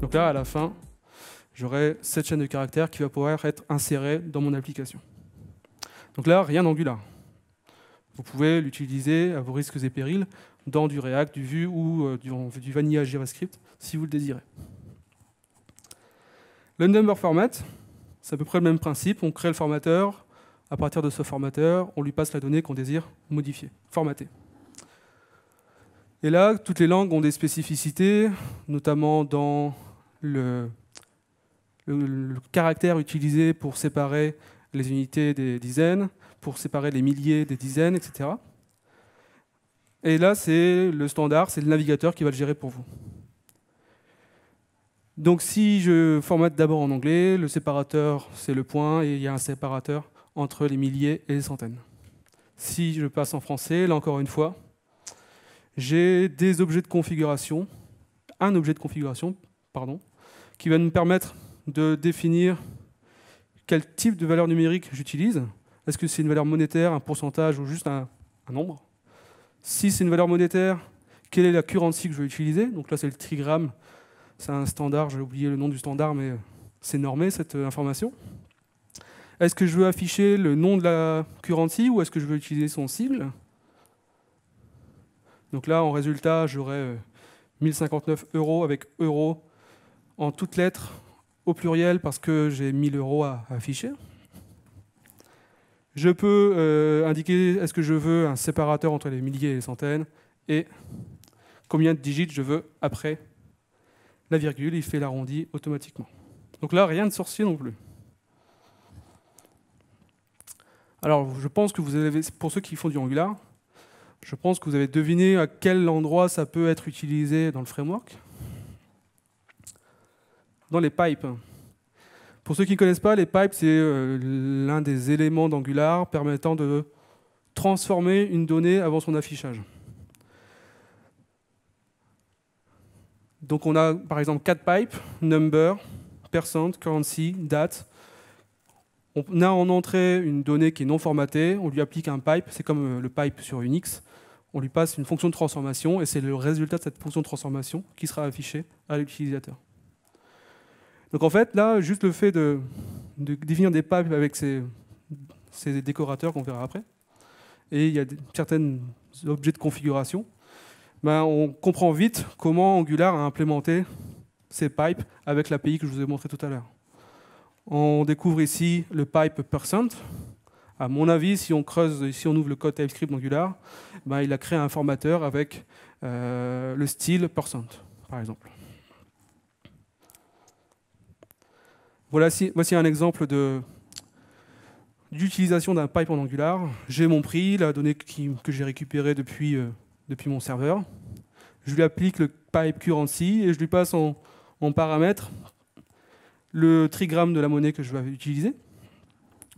Donc là, à la fin, j'aurai cette chaîne de caractères qui va pouvoir être insérée dans mon application. Donc là, rien d'Angular. Vous pouvez l'utiliser à vos risques et périls dans du React, du Vue ou du Vanilla JavaScript, si vous le désirez. Le number format, c'est à peu près le même principe. On crée le formateur. À partir de ce formateur, on lui passe la donnée qu'on désire modifier, formater. Et là, toutes les langues ont des spécificités, notamment dans le caractère utilisé pour séparer les unités des dizaines, pour séparer les milliers des dizaines, etc. Et là, c'est le standard, c'est le navigateur qui va le gérer pour vous. Donc si je formate d'abord en anglais, le séparateur, c'est le point, et il y a un séparateur entre les milliers et les centaines. Si je passe en français, là encore une fois, j'ai des objets de configuration, un objet de configuration, pardon, qui va nous permettre de définir quel type de valeur numérique j'utilise. Est-ce que c'est une valeur monétaire, un pourcentage ou juste un nombre? Si c'est une valeur monétaire, quelle est la currency que je vais utiliser? Donc là, c'est le trigramme. C'est un standard, j'ai oublié le nom du standard, mais c'est normé, cette information. Est-ce que je veux afficher le nom de la currency ou est-ce que je veux utiliser son sigle? Donc là, en résultat, j'aurai 1059 € avec euro en toutes lettres au pluriel parce que j'ai 1000 € à afficher. Je peux indiquer est-ce que je veux un séparateur entre les milliers et les centaines et combien de digits je veux après la virgule, il fait l'arrondi automatiquement. Donc là, rien de sorcier non plus. Alors, je pense que vous avez, pour ceux qui font du Angular, je pense que vous avez deviné à quel endroit ça peut être utilisé dans le framework. Dans les pipes. Pour ceux qui ne connaissent pas, les pipes, c'est l'un des éléments d'Angular permettant de transformer une donnée avant son affichage. Donc on a par exemple 4 pipes, number, percent, currency, date. On a en entrée une donnée qui est non formatée, on lui applique un pipe, c'est comme le pipe sur Unix. On lui passe une fonction de transformation et c'est le résultat de cette fonction de transformation qui sera affiché à l'utilisateur. Donc en fait, là, juste le fait de définir des pipes avec ces décorateurs qu'on verra après, et il y a certains objets de configuration, ben, on comprend vite comment Angular a implémenté ces pipes avec l'API que je vous ai montré tout à l'heure. On découvre ici le pipe percent. À mon avis, si on creuse, si on ouvre le code TypeScript d'Angular, ben, il a créé un formateur avec le style percent, par exemple. Voici un exemple d'utilisation d'un pipe en Angular. J'ai mon prix, la donnée que j'ai récupérée depuis mon serveur. Je lui applique le pipe currency et je lui passe en paramètre le trigramme de la monnaie que je vais utiliser,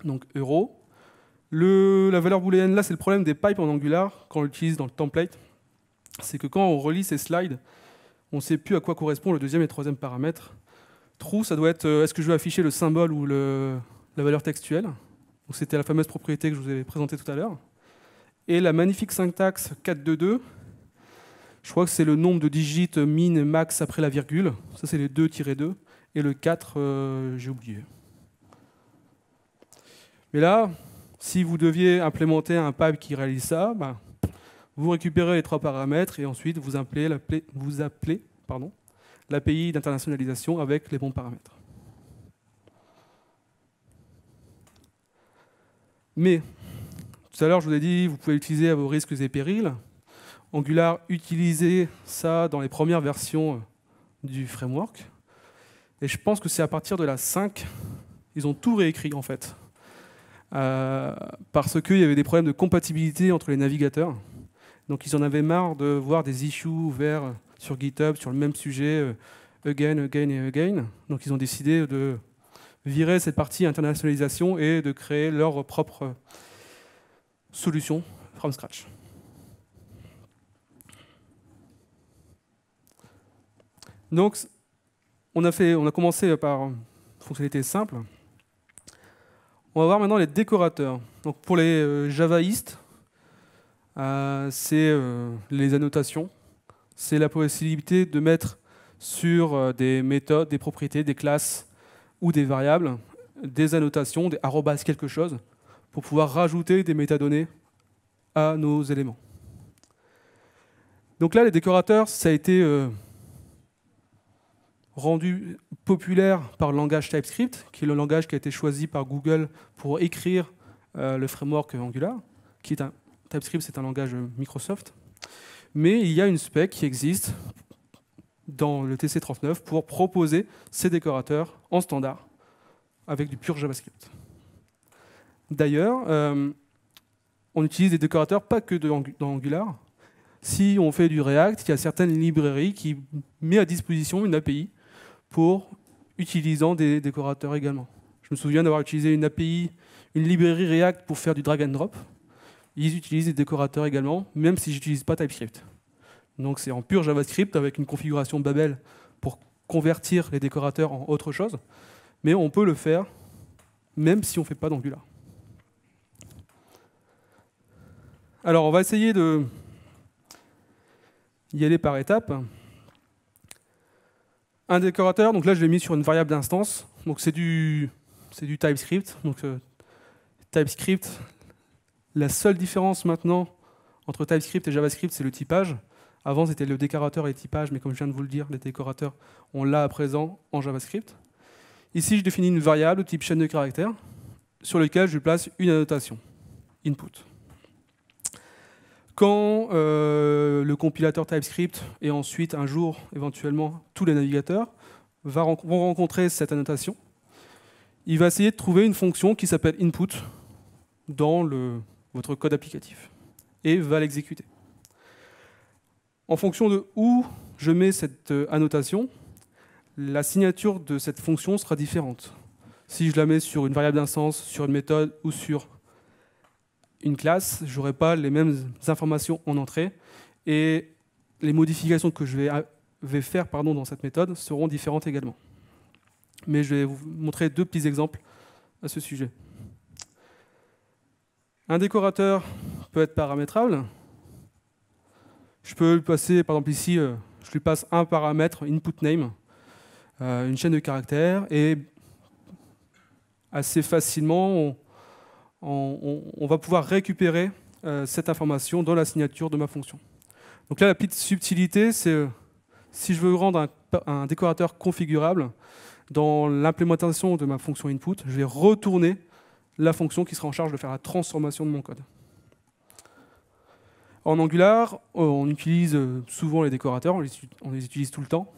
donc euro. La valeur booléenne, là, c'est le problème des pipes en Angular quand on l'utilise dans le template. C'est que quand on relit ces slides, on ne sait plus à quoi correspond le deuxième et troisième paramètre. True, ça doit être est-ce que je veux afficher le symbole ou la valeur textuelle. C'était la fameuse propriété que je vous ai présentée tout à l'heure. Et la magnifique syntaxe 422, je crois que c'est le nombre de digits min et max après la virgule. Ça, c'est les 2-2. Et le 4, j'ai oublié. Mais là, si vous deviez implémenter un pipe qui réalise ça, ben, vous récupérez les 3 paramètres et ensuite vous appelez l'API d'internationalisation avec les bons paramètres. Mais, tout à l'heure, je vous ai dit, vous pouvez l'utiliser à vos risques et périls. Angular utilisait ça dans les premières versions du framework. Et je pense que c'est à partir de la 5, ils ont tout réécrit en fait. Parce qu'il y avait des problèmes de compatibilité entre les navigateurs. Donc ils en avaient marre de voir des issues ouverts sur GitHub sur le même sujet again et again. Donc ils ont décidé de virer cette partie internationalisation et de créer leur propre solution from scratch. Donc on a commencé par une fonctionnalité simple. On va voir maintenant les décorateurs. Donc pour les javaïstes, c'est les annotations. C'est la possibilité de mettre sur des méthodes, des propriétés, des classes ou des variables, des annotations, des arrobas quelque chose, pour pouvoir rajouter des métadonnées à nos éléments. Donc là, les décorateurs, ça a été rendu populaire par le langage TypeScript, qui est le langage qui a été choisi par Google pour écrire le framework Angular, qui est TypeScript, c'est un langage Microsoft. Mais il y a une spec qui existe dans le TC39 pour proposer ces décorateurs en standard avec du pur JavaScript. D'ailleurs, on utilise des décorateurs pas que dans Angular. Si on fait du React, il y a certaines librairies qui mettent à disposition une API pour utilisant des décorateurs également. Je me souviens d'avoir utilisé une API, une librairie React pour faire du drag and drop. Ils utilisent des décorateurs également, même si je n'utilise pas TypeScript. Donc c'est en pur JavaScript avec une configuration Babel pour convertir les décorateurs en autre chose. Mais on peut le faire même si on ne fait pas d'Angular. Alors on va essayer de y aller par étapes. Un décorateur, donc là je l'ai mis sur une variable d'instance, donc c'est du TypeScript. Donc TypeScript, la seule différence maintenant entre TypeScript et JavaScript, c'est le typage. Avant c'était le décorateur et le typage, mais comme je viens de vous le dire, les décorateurs, on l'a à présent en JavaScript. Ici je définis une variable de type chaîne de caractères, sur lequel je place une annotation, input. Quand le compilateur TypeScript et ensuite un jour éventuellement tous les navigateurs vont rencontrer cette annotation, il va essayer de trouver une fonction qui s'appelle input dans votre code applicatif et va l'exécuter. En fonction de où je mets cette annotation, la signature de cette fonction sera différente. Si je la mets sur une variable d'instance, sur une méthode ou sur une classe, je n'aurai pas les mêmes informations en entrée et les modifications que je vais faire dans cette méthode seront différentes également. Mais je vais vous montrer deux petits exemples à ce sujet. Un décorateur peut être paramétrable. Je peux le passer, par exemple ici, je lui passe un paramètre input name, une chaîne de caractères, et assez facilement, on va pouvoir récupérer cette information dans la signature de ma fonction. Donc là, la petite subtilité, c'est si je veux rendre un décorateur configurable, dans l'implémentation de ma fonction input, je vais retourner la fonction qui sera en charge de faire la transformation de mon code. En Angular, on utilise souvent les décorateurs, on les utilise tout le temps.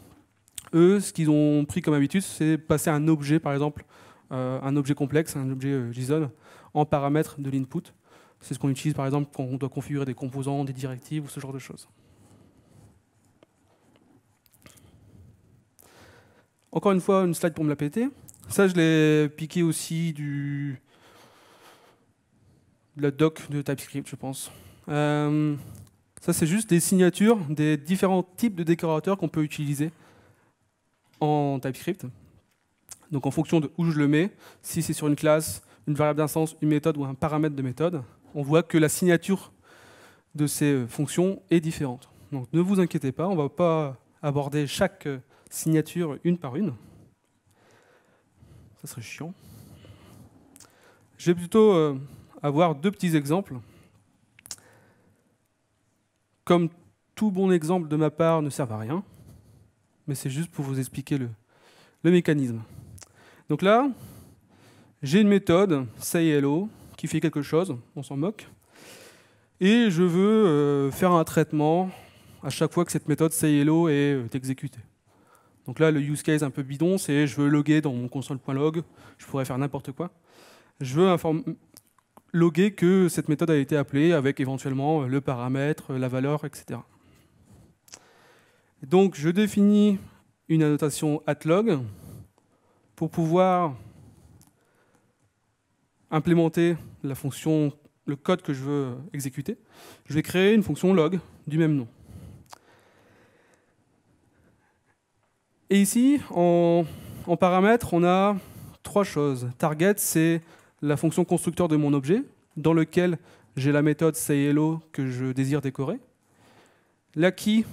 Eux, ce qu'ils ont pris comme habitude, c'est passer un objet, par exemple, un objet complexe, un objet JSON, en paramètre de l'input. C'est ce qu'on utilise par exemple quand on doit configurer des composants, des directives ou ce genre de choses. Encore une fois, une slide pour me la péter. Ça, je l'ai piqué aussi de la doc de TypeScript, je pense. Ça, c'est juste des signatures des différents types de décorateurs qu'on peut utiliser en TypeScript. Donc en fonction de où je le mets, si c'est sur une classe, une variable d'instance, une méthode ou un paramètre de méthode, on voit que la signature de ces fonctions est différente. Donc ne vous inquiétez pas, on ne va pas aborder chaque signature une par une. Ça serait chiant. Je vais plutôt avoir deux petits exemples. Comme tout bon exemple de ma part ne sert à rien, mais c'est juste pour vous expliquer le mécanisme. Donc là, j'ai une méthode sayHello qui fait quelque chose, on s'en moque, et je veux faire un traitement à chaque fois que cette méthode sayHello est exécutée. Donc là, le use case un peu bidon, c'est je veux loguer dans mon console.log, je pourrais faire n'importe quoi. Je veux loguer que cette méthode a été appelée avec éventuellement le paramètre, la valeur, etc. Donc je définis une annotation @log pour pouvoir implémenter la fonction, le code que je veux exécuter. Je vais créer une fonction log du même nom. Et ici, en paramètre, on a trois choses. Target, c'est la fonction constructeur de mon objet, dans lequel j'ai la méthode sayHello que je désire décorer. La key,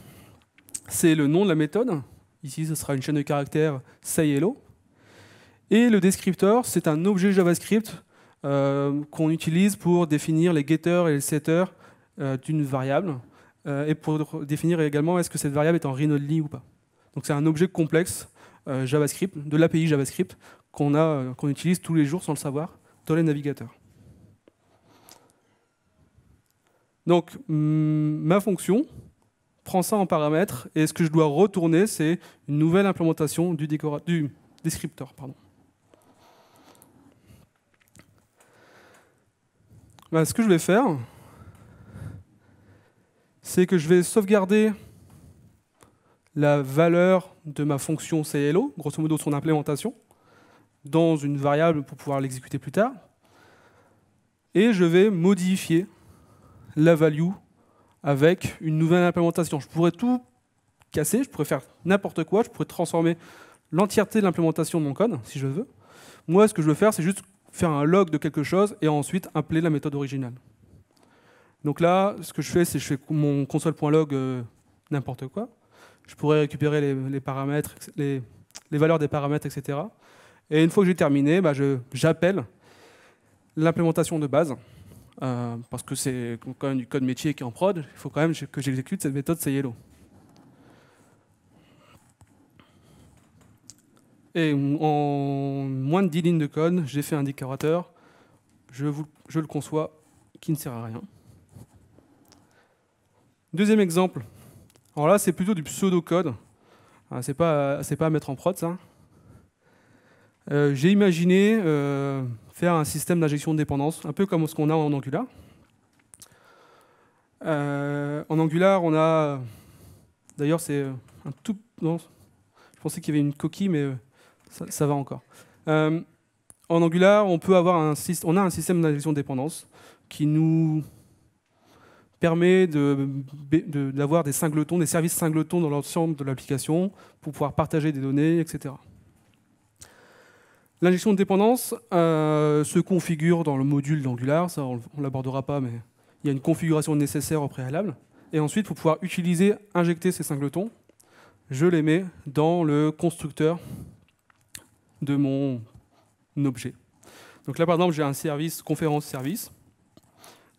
c'est le nom de la méthode. Ici, ce sera une chaîne de caractères say hello. Et le descriptor, c'est un objet JavaScript qu'on utilise pour définir les getters et les setters d'une variable et pour définir également est-ce que cette variable est en read-only ou pas. Donc c'est un objet complexe JavaScript, de l'API JavaScript qu'on utilise tous les jours sans le savoir dans les navigateurs. Donc ma fonction prend ça en paramètre et ce que je dois retourner, c'est une nouvelle implémentation du descriptor. Pardon. Ce que je vais faire, c'est que je vais sauvegarder la valeur de ma fonction CLO, grosso modo son implémentation, dans une variable pour pouvoir l'exécuter plus tard. Et je vais modifier la value avec une nouvelle implémentation. Je pourrais tout casser, je pourrais faire n'importe quoi, je pourrais transformer l'entièreté de l'implémentation de mon code, si je veux. Moi, ce que je veux faire, c'est juste faire un log de quelque chose et ensuite appeler la méthode originale. Donc là, ce que je fais, c'est que je fais mon console.log n'importe quoi. Je pourrais récupérer les paramètres, les valeurs des paramètres, etc. Et une fois que j'ai terminé, j'appelle l'implémentation de base, parce que c'est quand même du code métier qui est en prod, il faut quand même que j'exécute cette méthode sayhello. Et en moins de 10 lignes de code, j'ai fait un décorateur, je le conçois, qui ne sert à rien. Deuxième exemple. Alors là, c'est plutôt du pseudo-code. C'est pas à mettre en prod, ça. J'ai imaginé faire un système d'injection de dépendance, un peu comme ce qu'on a en Angular. En Angular, on a... D'ailleurs, c'est un tout... Non, je pensais qu'il y avait une coquille, mais ça va encore. En Angular, on a un système d'injection de dépendance qui nous permet d'avoir des singletons, des services singletons dans l'ensemble de l'application pour pouvoir partager des données, etc. L'injection de dépendance se configure dans le module d'Angular, ça on ne l'abordera pas, mais il y a une configuration nécessaire au préalable. Et ensuite, pour pouvoir injecter ces singletons, je les mets dans le constructeur de mon objet. Donc là, par exemple, j'ai un service, conférence service.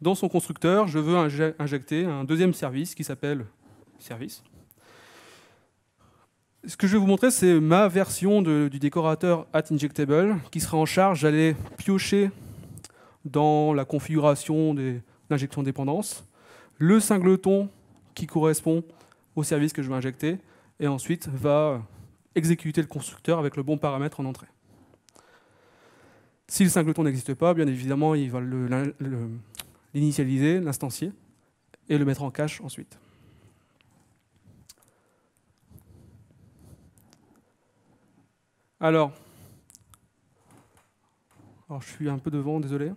Dans son constructeur, je veux injecter un deuxième service qui s'appelle service. Ce que je vais vous montrer, c'est ma version du décorateur @injectable qui sera en charge d'aller piocher dans la configuration de l'injection de dépendance le singleton qui correspond au service que je veux injecter et ensuite va exécuter le constructeur avec le bon paramètre en entrée. Si le singleton n'existe pas, bien évidemment, il va l'initialiser, l'instancier, et le mettre en cache ensuite. Alors, je suis un peu devant, désolé.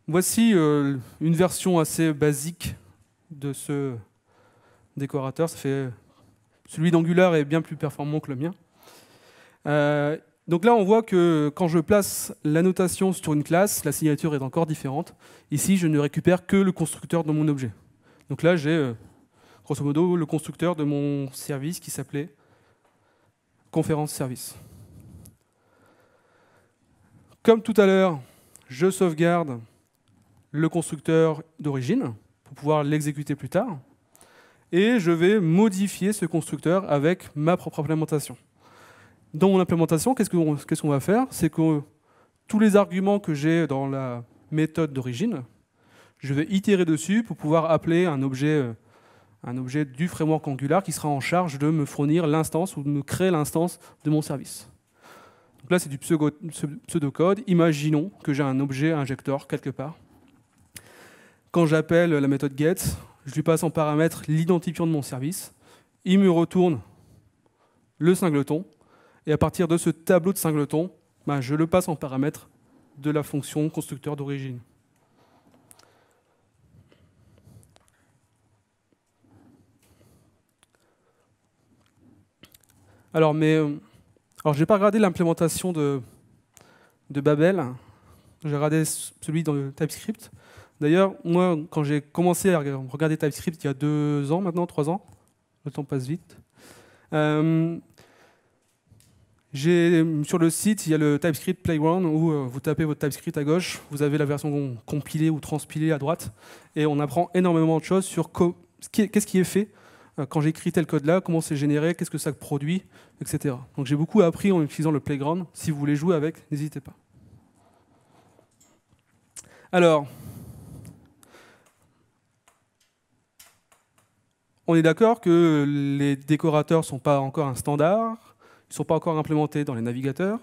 Voici une version assez basique de ce décorateur. Celui d'Angular est bien plus performant que le mien. Donc là, on voit que quand je place l'annotation sur une classe, la signature est encore différente. Ici, je ne récupère que le constructeur de mon objet. Donc là, j'ai grosso modo le constructeur de mon service qui s'appelait conférence service. Comme tout à l'heure, je sauvegarde le constructeur d'origine pour pouvoir l'exécuter plus tard. Et je vais modifier ce constructeur avec ma propre implémentation. Dans mon implémentation, qu'est-ce qu'on va faire? C'est que tous les arguments que j'ai dans la méthode d'origine, je vais itérer dessus pour pouvoir appeler un objet du framework Angular qui sera en charge de me fournir l'instance ou de me créer l'instance de mon service. Donc là, c'est du pseudocode. Imaginons que j'ai un objet injector quelque part. Quand j'appelle la méthode get, je lui passe en paramètre l'identifiant de mon service. Il me retourne le singleton. Et à partir de ce tableau de singleton, je le passe en paramètre de la fonction constructeur d'origine. Alors, je n'ai pas regardé l'implémentation de Babel. J'ai regardé celui dans le TypeScript. D'ailleurs, moi, quand j'ai commencé à regarder TypeScript il y a 2 ans maintenant, 3 ans, le temps passe vite. Sur le site, il y a le TypeScript Playground où vous tapez votre TypeScript à gauche, vous avez la version compilée ou transpilée à droite, et on apprend énormément de choses sur qu'est-ce qui est fait quand j'écris tel code-là, comment c'est généré, qu'est-ce que ça produit, etc. Donc j'ai beaucoup appris en utilisant le Playground. Si vous voulez jouer avec, n'hésitez pas. Alors, on est d'accord que les décorateurs ne sont pas encore un standard, ils ne sont pas encore implémentés dans les navigateurs.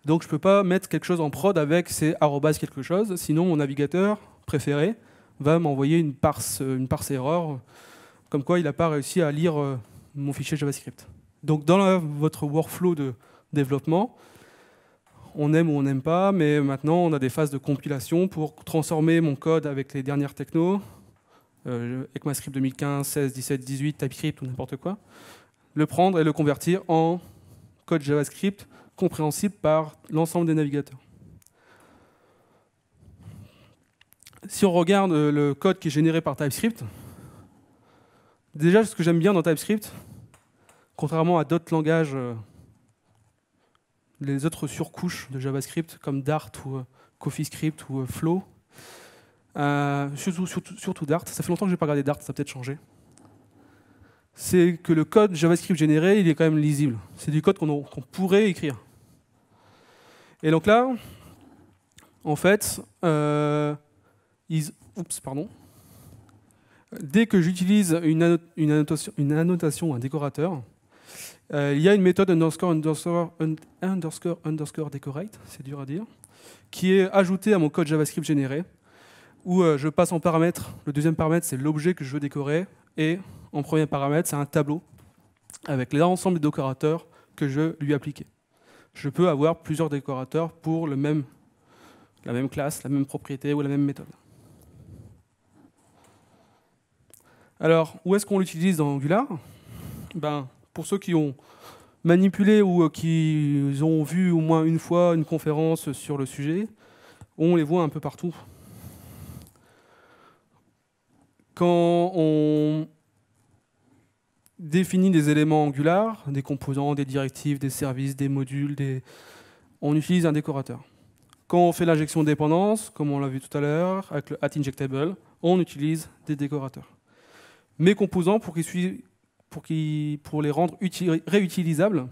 Donc je ne peux pas mettre quelque chose en prod avec ces arrobas quelque chose, sinon mon navigateur préféré va m'envoyer une parse erreur, comme quoi il n'a pas réussi à lire mon fichier JavaScript. Donc dans votre workflow de développement, on aime ou on n'aime pas, mais maintenant on a des phases de compilation pour transformer mon code avec les dernières technos, ECMAScript 2015, 16, 17, 18, TypeScript ou n'importe quoi, le prendre et le convertir en code JavaScript compréhensible par l'ensemble des navigateurs. Si on regarde le code qui est généré par TypeScript, déjà ce que j'aime bien dans TypeScript, contrairement à d'autres langages, les autres surcouches de JavaScript comme Dart ou CoffeeScript ou Flow, surtout Dart, ça fait longtemps que je n'ai pas regardé Dart, ça a peut-être changé, c'est que le code JavaScript généré, il est quand même lisible. C'est du code qu'on pourrait écrire. Et donc là, en fait, dès que j'utilise une annotation, un décorateur, il y a une méthode underscore decorate, c'est dur à dire, qui est ajoutée à mon code JavaScript généré, où je passe en paramètre. Le deuxième paramètre, c'est l'objet que je veux décorer, et en premier paramètre, c'est un tableau avec l'ensemble des décorateurs que je lui ai appliqués. Je peux avoir plusieurs décorateurs pour la même classe, la même propriété ou la même méthode. Alors, où est-ce qu'on l'utilise dans Angular? Pour ceux qui ont manipulé ou qui ont vu au moins une fois une conférence sur le sujet, on les voit un peu partout. Quand on définit des éléments Angular, des composants, des directives, des services, des modules, on utilise un décorateur. Quand on fait l'injection de dépendance, comme on l'a vu tout à l'heure, avec le @injectable, on utilise des décorateurs. Mes composants, pour les rendre réutilisables,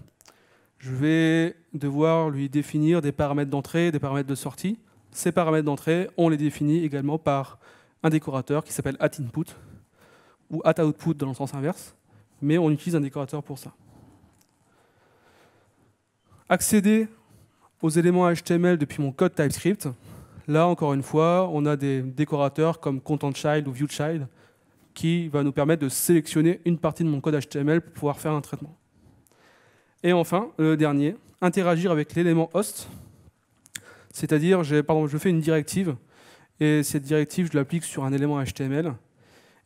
je vais devoir lui définir des paramètres d'entrée, des paramètres de sortie. Ces paramètres d'entrée, on les définit également par un décorateur qui s'appelle @input ou @output dans le sens inverse, mais on utilise un décorateur pour ça. Accéder aux éléments HTML depuis mon code TypeScript, là encore une fois, on a des décorateurs comme ContentChild ou ViewChild qui va nous permettre de sélectionner une partie de mon code HTML pour pouvoir faire un traitement. Et enfin, le dernier, interagir avec l'élément host, c'est-à-dire je fais une directive et cette directive, je l'applique sur un élément HTML.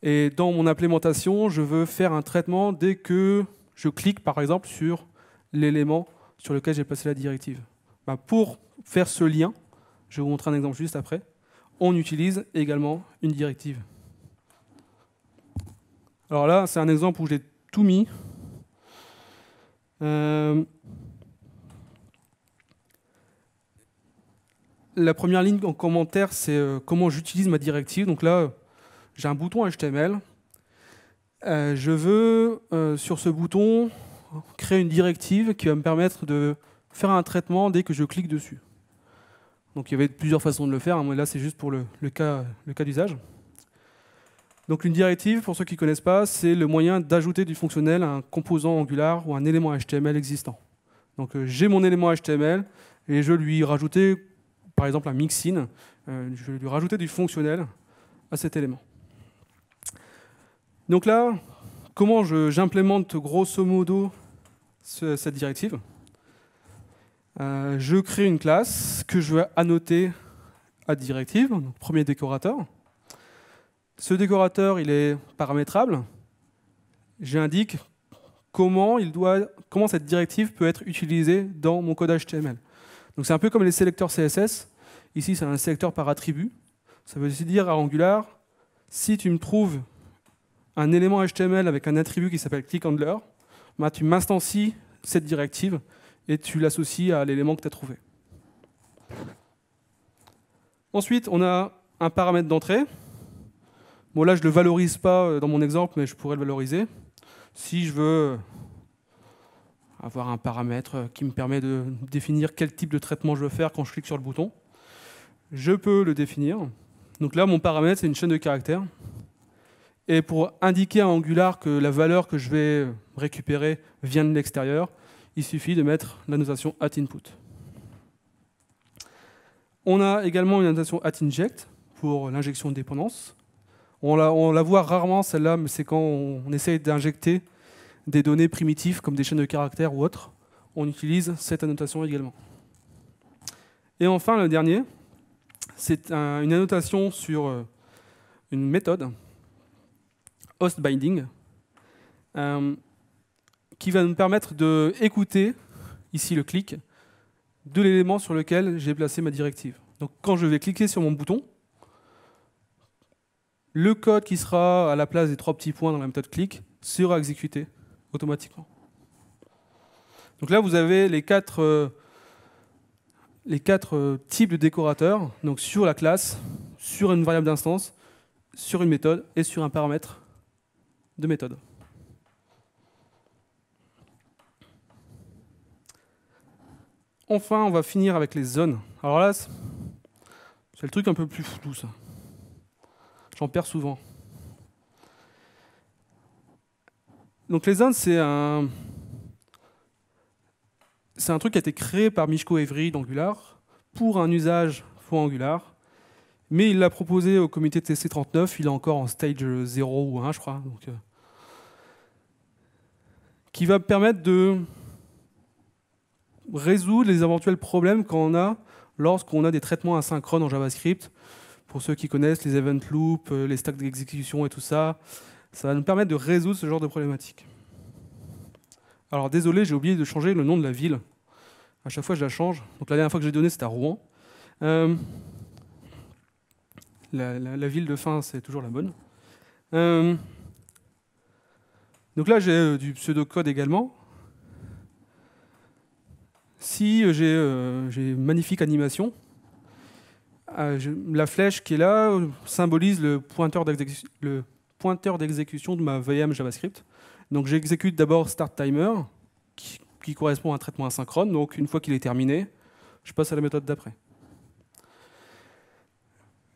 Et dans mon implémentation, je veux faire un traitement dès que je clique, par exemple, sur l'élément sur lequel j'ai placé la directive. Pour faire ce lien, je vais vous montrer un exemple juste après, on utilise également une directive. Alors là, c'est un exemple où j'ai tout mis. La première ligne en commentaire, c'est comment j'utilise ma directive. Donc là, j'ai un bouton HTML. Je veux, sur ce bouton, créer une directive qui va me permettre de faire un traitement dès que je clique dessus. Donc il y avait plusieurs façons de le faire, mais là c'est juste pour le cas d'usage. Donc une directive, pour ceux qui ne connaissent pas, c'est le moyen d'ajouter du fonctionnel à un composant Angular ou un élément HTML existant. Donc j'ai mon élément HTML et je lui rajouter, par exemple un mixin, je vais lui rajouter du fonctionnel à cet élément. Donc là, comment j'implémente grosso modo cette directive? Je crée une classe que je vais annoter à directive, donc premier décorateur. Ce décorateur, il est paramétrable. J'indique comment cette directive peut être utilisée dans mon code HTML. Donc c'est un peu comme les sélecteurs CSS. Ici, c'est un sélecteur par attribut. Ça veut aussi dire à Angular, si tu me trouves un élément HTML avec un attribut qui s'appelle clickhandler, bah, tu m'instancies cette directive et tu l'associes à l'élément que tu as trouvé. Ensuite, on a un paramètre d'entrée. Bon, là, je ne le valorise pas dans mon exemple, mais je pourrais le valoriser. Si je veux avoir un paramètre qui me permet de définir quel type de traitement je veux faire quand je clique sur le bouton, je peux le définir. Donc là, mon paramètre, c'est une chaîne de caractères. Et pour indiquer à Angular que la valeur que je vais récupérer vient de l'extérieur, il suffit de mettre la notation @input. On a également une notation @inject pour l'injection de dépendance. On la voit rarement, celle-là, mais c'est quand on essaye d'injecter des données primitives comme des chaînes de caractères ou autres. On utilise cette annotation également. Et enfin, le dernier, c'est une annotation sur une méthode, hostBinding, qui va nous permettre d'écouter, ici le clic, de l'élément sur lequel j'ai placé ma directive. Donc quand je vais cliquer sur mon bouton, le code qui sera à la place des 3 petits points dans la méthode click sera exécuté automatiquement. Donc là, vous avez les quatre types de décorateurs, donc sur la classe, sur une variable d'instance, sur une méthode et sur un paramètre de méthode. Enfin, on va finir avec les zones. Alors là, c'est le truc un peu plus flou, ça. J'en perds souvent. Donc les zones, c'est un truc qui a été créé par Miško Evry d'Angular pour un usage pour Angular. Mais il l'a proposé au comité TC39, il est encore en stage 0 ou 1, je crois. Donc, qui va permettre de résoudre les éventuels problèmes lorsqu'on a des traitements asynchrones en JavaScript. Pour ceux qui connaissent les event loops, les stacks d'exécution et tout ça, ça va nous permettre de résoudre ce genre de problématiques. Alors désolé, j'ai oublié de changer le nom de la ville. À chaque fois, je la change. Donc la dernière fois que j'ai donné, c'était à Rouen. La ville de fin, c'est toujours la bonne. Donc là, j'ai du pseudocode également. Si j'ai une magnifique animation, la flèche qui est là symbolise le pointeur d'exécution de ma VM JavaScript. Donc j'exécute d'abord start timer, qui correspond à un traitement asynchrone. Donc une fois qu'il est terminé, je passe à la méthode d'après.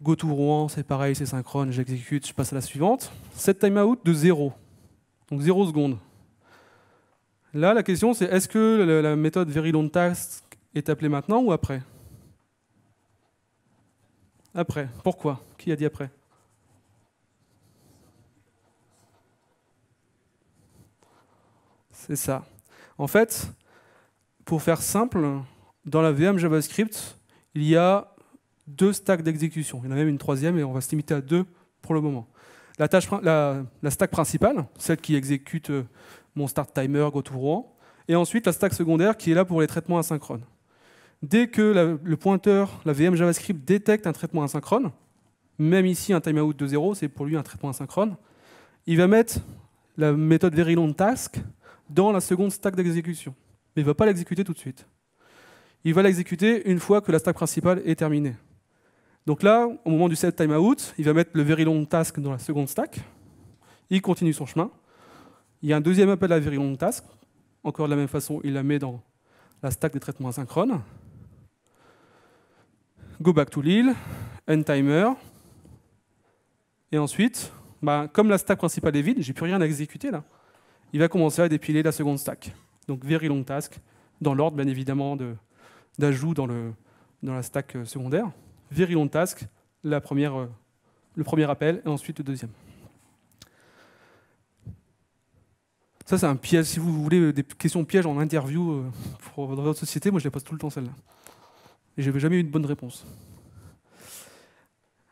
GoToRouen, c'est pareil, c'est synchrone, j'exécute, je passe à la suivante. Set timeout de 0, donc 0 secondes. Là, la question c'est est-ce que la méthode veryLongTask est appelée maintenant ou après? Après. Pourquoi? Qui a dit après? C'est ça. En fait, pour faire simple, dans la VM JavaScript, il y a 2 stacks d'exécution. Il y en a même une troisième et on va se limiter à 2 pour le moment. La stack principale, celle qui exécute mon start timer, GoToRouen, et ensuite la stack secondaire qui est là pour les traitements asynchrones. Dès que le pointeur, la VM JavaScript détecte un traitement asynchrone, même ici un timeout de 0, c'est pour lui un traitement asynchrone, il va mettre la méthode veryLongTask dans la seconde stack d'exécution. Mais il ne va pas l'exécuter tout de suite. Il va l'exécuter une fois que la stack principale est terminée. Donc là, au moment du set timeout, il va mettre le veryLongTask dans la seconde stack. Il continue son chemin. Il y a un deuxième appel à veryLongTask. Encore de la même façon, il la met dans la stack des traitements asynchrones. Go back to lil, end timer. Et ensuite, comme la stack principale est vide, j'ai plus rien à exécuter là. Il va commencer à dépiler la seconde stack. Donc veryLongTask, dans l'ordre bien évidemment d'ajout dans la stack secondaire. veryLongTask, le premier appel, et ensuite le deuxième. Ça, c'est un piège. Si vous voulez des questions pièges en interview dans votre société, moi je les pose tout le temps celle-là. Et je n'avais jamais eu de bonne réponse.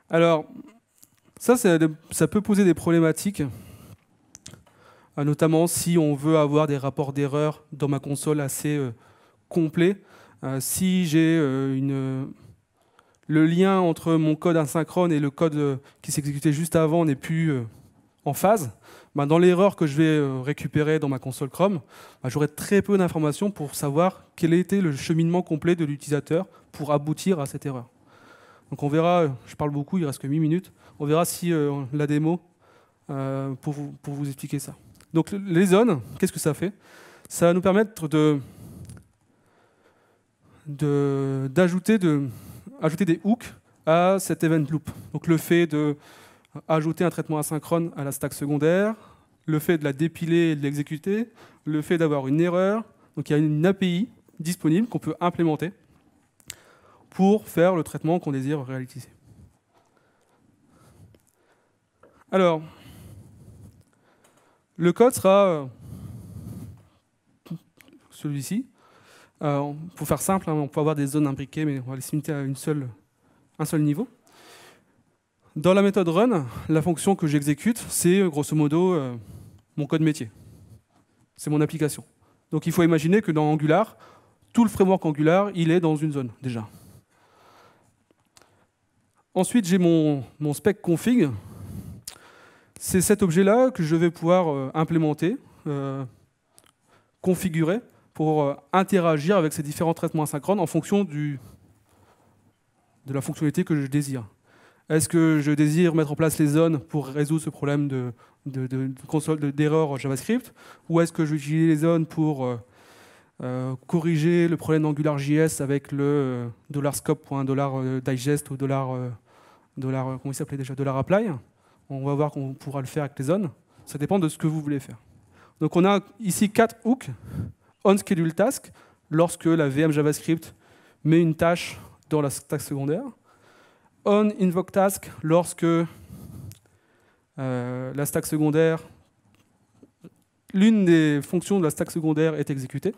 Alors, ça peut poser des problématiques, notamment si on veut avoir des rapports d'erreur dans ma console assez complets. Si j'ai le lien entre mon code asynchrone et le code qui s'exécutait juste avant n'est plus en phase, dans l'erreur que je vais récupérer dans ma console Chrome, j'aurai très peu d'informations pour savoir quel était le cheminement complet de l'utilisateur pour aboutir à cette erreur. Donc on verra, je parle beaucoup, il reste que 8 minutes, on verra si la démo pour vous expliquer ça. Donc les zones, qu'est-ce que ça fait? Ça va nous permettre d'ajouter des hooks à cet event loop. Donc le fait d'ajouter un traitement asynchrone à la stack secondaire, le fait de la dépiler et de l'exécuter, le fait d'avoir une erreur. Donc il y a une API disponible qu'on peut implémenter pour faire le traitement qu'on désire réaliser. Alors, le code sera celui-ci. Pour faire simple, on peut avoir des zones imbriquées, mais on va les limiter à un seul niveau. Dans la méthode run, la fonction que j'exécute, c'est grosso modo mon code métier. C'est mon application. Donc il faut imaginer que dans Angular, tout le framework Angular, il est dans une zone déjà. Ensuite, j'ai mon spec config. C'est cet objet-là que je vais pouvoir implémenter, configurer, pour interagir avec ces différents traitements asynchrones en fonction de la fonctionnalité que je désire. Est-ce que je désire mettre en place les zones pour résoudre ce problème d'erreur JavaScript, ou est-ce que j'utilise les zones pour corriger le problème d'AngularJS avec le $scope.$digest ou comment il s'appelait déjà, $apply. On va voir qu'on pourra le faire avec les zones. Ça dépend de ce que vous voulez faire. Donc on a ici 4 hooks. OnScheduledTask, lorsque la VM JavaScript met une tâche dans la stack secondaire. OnInvokeTask, lorsque la stack secondaire, l'une des fonctions de la stack secondaire est exécutée.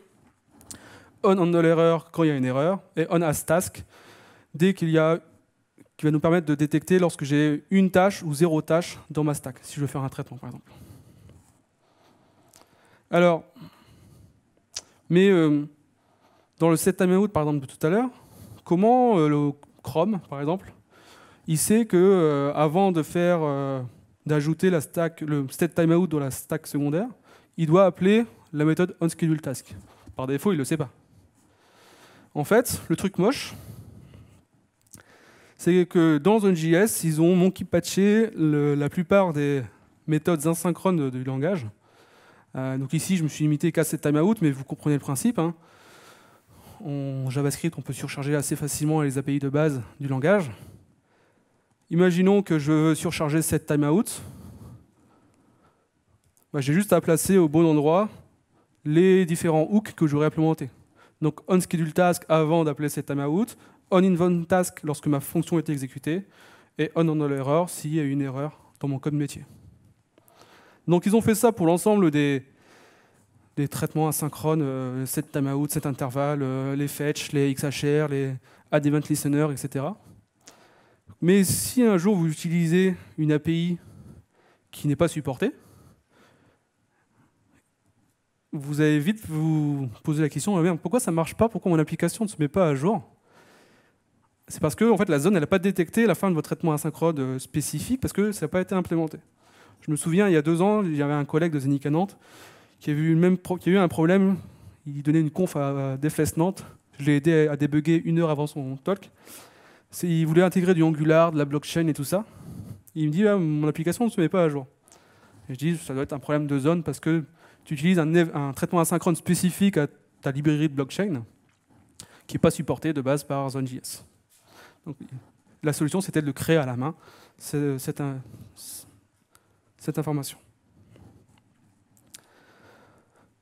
OnHandleError, quand il y a une erreur. Et OnAsTask, dès qui va nous permettre de détecter lorsque j'ai une tâche ou 0 tâche dans ma stack, si je veux faire un traitement, par exemple. Alors, mais dans le setTimeout, par exemple, de tout à l'heure, comment le Chrome, par exemple, il sait que avant d'ajouter le setTimeout dans la stack secondaire, il doit appeler la méthode onScheduledTask. Par défaut, il ne le sait pas. En fait, le truc moche, c'est que dans Zone.js, ils ont monkey patché la plupart des méthodes asynchrones du langage. Donc ici, je me suis limité qu'à setTimeout, mais vous comprenez le principe. Hein. En JavaScript, on peut surcharger assez facilement les API de base du langage. Imaginons que je veux surcharger setTimeout. J'ai juste à placer au bon endroit les différents hooks que j'aurais implémentés. Donc onScheduledTask avant d'appeler setTimeout, OnInvokeTask lorsque ma fonction est exécutée, et OnHandleError s'il y a une erreur dans mon code métier. Donc ils ont fait ça pour l'ensemble des traitements asynchrones, setTimeout, setInterval, les fetch, les XHR, les addEventListener, etc. Mais si un jour vous utilisez une API qui n'est pas supportée, vous allez vite vous poser la question, pourquoi ça ne marche pas, pourquoi mon application ne se met pas à jour? C'est parce que en fait, la zone n'a pas détecté la fin de votre traitement asynchrone spécifique parce que ça n'a pas été implémenté. Je me souviens, il y a 2 ans, il y avait un collègue de Zénith à Nantes qui a eu un problème. Il donnait une conf à Defless Nantes. Je l'ai aidé à débugger 1 heure avant son talk. Il voulait intégrer du Angular, de la blockchain et tout ça. Il me dit, mon application ne se met pas à jour. Et je dis, ça doit être un problème de zone parce que tu utilises un traitement asynchrone spécifique à ta librairie de blockchain qui n'est pas supporté de base par Zone.js. Donc, la solution, c'était de le créer à la main, cette information.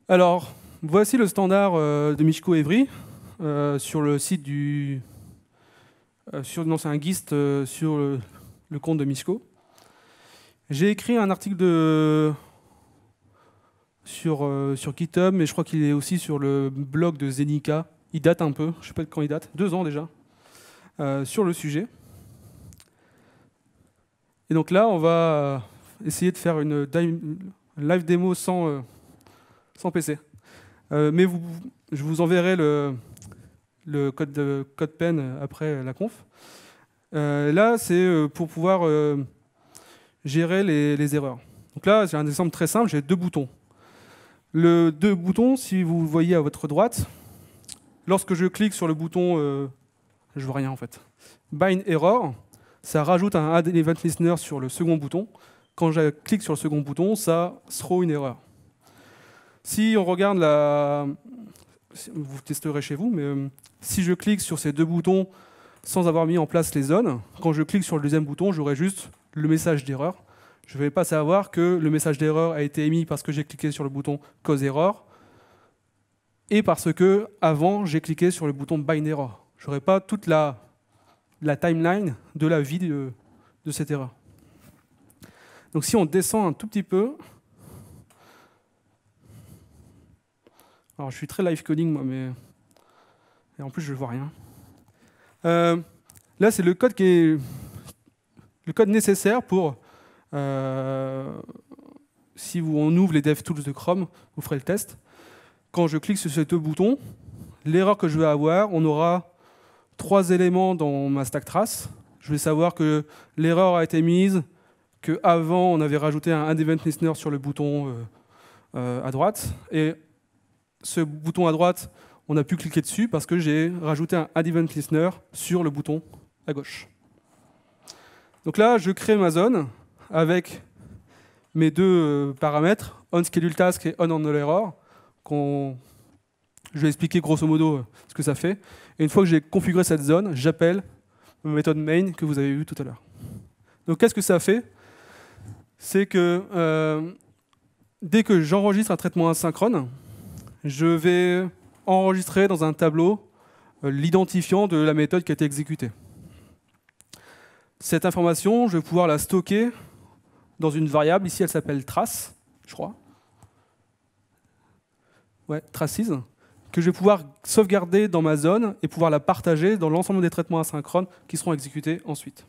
Alors, voici le standard de Michko Evry sur le site du... non, c'est un GIST sur le compte de Michko. J'ai écrit un article sur GitHub, mais je crois qu'il est aussi sur le blog de Zenica. Il date un peu, je ne sais pas de quand il date, 2 ans déjà, sur le sujet. Et donc là, on va essayer de faire une live démo sans PC. Mais je vous enverrai le code pen après la conf. Là, c'est pour pouvoir gérer les erreurs. Donc là, j'ai un exemple très simple, j'ai deux boutons. Les deux boutons, si vous voyez à votre droite, lorsque je clique sur le bouton, je vois rien en fait, bind error, ça rajoute un add event listener sur le second bouton. Quand je clique sur le second bouton, ça throw une erreur. Si on regarde vous testerez chez vous, mais si je clique sur ces deux boutons sans avoir mis en place les zones, quand je clique sur le deuxième bouton, j'aurai juste le message d'erreur. Je ne vais pas savoir que le message d'erreur a été émis parce que j'ai cliqué sur le bouton cause error et parce que avant j'ai cliqué sur le bouton bind error. Je n'aurai pas toute la timeline de la vie de cette erreur. Donc si on descend un tout petit peu, alors je suis très live coding moi, mais et en plus je ne vois rien. Là c'est le code nécessaire pour si on ouvre les DevTools de Chrome, vous ferez le test. Quand je clique sur ces deux boutons, l'erreur que je vais avoir, on aura 3 éléments dans ma stack trace. Je vais savoir que l'erreur a été mise, qu'avant on avait rajouté un add event listener sur le bouton à droite, et ce bouton à droite, on a pu cliquer dessus parce que j'ai rajouté un add event listener sur le bouton à gauche. Donc là, je crée ma zone avec mes deux paramètres, onScheduledTask et onHandleError. Je vais expliquer grosso modo ce que ça fait. Et une fois que j'ai configuré cette zone, j'appelle ma méthode main que vous avez vue tout à l'heure. Donc qu'est-ce que ça fait? C'est que dès que j'enregistre un traitement asynchrone, je vais enregistrer dans un tableau l'identifiant de la méthode qui a été exécutée. Cette information, je vais pouvoir la stocker dans une variable. Ici, elle s'appelle trace, je crois. Ouais, traces, que je vais pouvoir sauvegarder dans ma zone et pouvoir la partager dans l'ensemble des traitements asynchrones qui seront exécutés ensuite.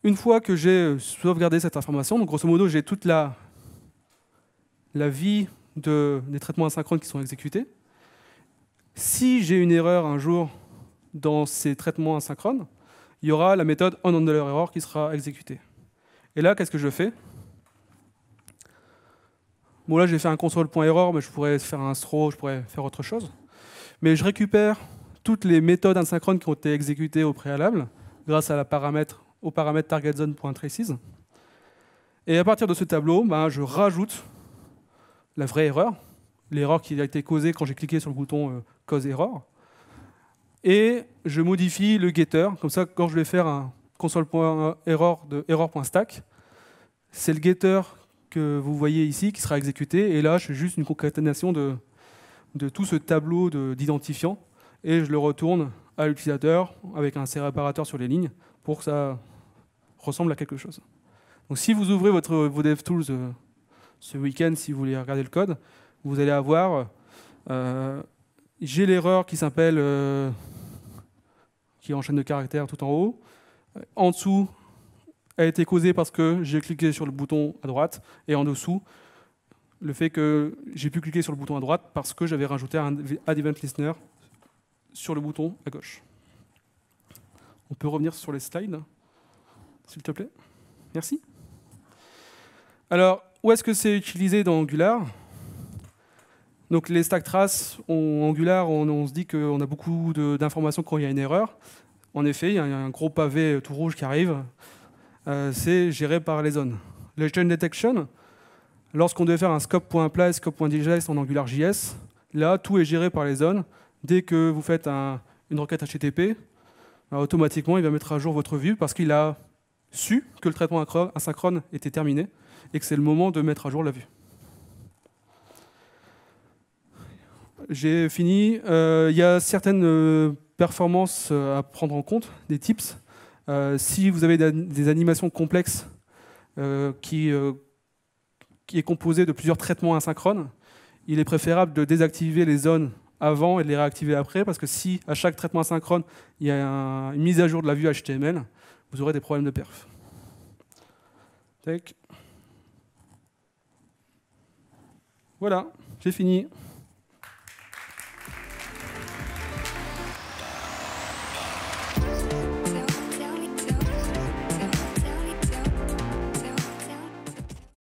Une fois que j'ai sauvegardé cette information, donc grosso modo, j'ai toute la vie des traitements asynchrones qui sont exécutés. Si j'ai une erreur un jour dans ces traitements asynchrones, il y aura la méthode onHandleError qui sera exécutée. Et là, qu'est-ce que je fais? Bon, là, j'ai fait un console.error, mais je pourrais faire un throw, je pourrais faire autre chose. Mais je récupère toutes les méthodes asynchrones qui ont été exécutées au préalable grâce au paramètre targetZone.traces. Et à partir de ce tableau, je rajoute la vraie erreur, l'erreur qui a été causée quand j'ai cliqué sur le bouton cause error. Et je modifie le getter, comme ça, quand je vais faire un console.error de error.stack, c'est le getter que vous voyez ici qui sera exécuté. Et là, je fais juste une concaténation de tout ce tableau d'identifiants et je le retourne à l'utilisateur avec un séparateur sur les lignes pour que ça ressemble à quelque chose. Donc si vous ouvrez vos DevTools ce week-end, si vous voulez regarder le code, vous allez avoir j'ai l'erreur qui s'appelle qui est en chaîne de caractères tout en haut. En dessous a été causée parce que j'ai cliqué sur le bouton à droite, et en dessous le fait que j'ai pu cliquer sur le bouton à droite parce que j'avais rajouté un add event listener sur le bouton à gauche. On peut revenir sur les slides, s'il te plaît. Merci. Alors, où est-ce que c'est utilisé dans Angular? Donc les stack traces, Angular, on se dit qu'on a beaucoup d'informations quand il y a une erreur. En effet, il y a un gros pavé tout rouge qui arrive. C'est géré par les zones. Le chain detection, lorsqu'on devait faire un scope.apply, scope.digest en AngularJS, là, tout est géré par les zones. Dès que vous faites une requête HTTP, automatiquement, il va mettre à jour votre vue parce qu'il a su que le traitement asynchrone était terminé et que c'est le moment de mettre à jour la vue. J'ai fini. Il y a certaines performances à prendre en compte, des tips. Si vous avez des animations complexes qui est composée de plusieurs traitements asynchrones, il est préférable de désactiver les zones avant et de les réactiver après, parce que si à chaque traitement asynchrone, il y a une mise à jour de la vue HTML, vous aurez des problèmes de perf. Tac. Voilà, j'ai fini.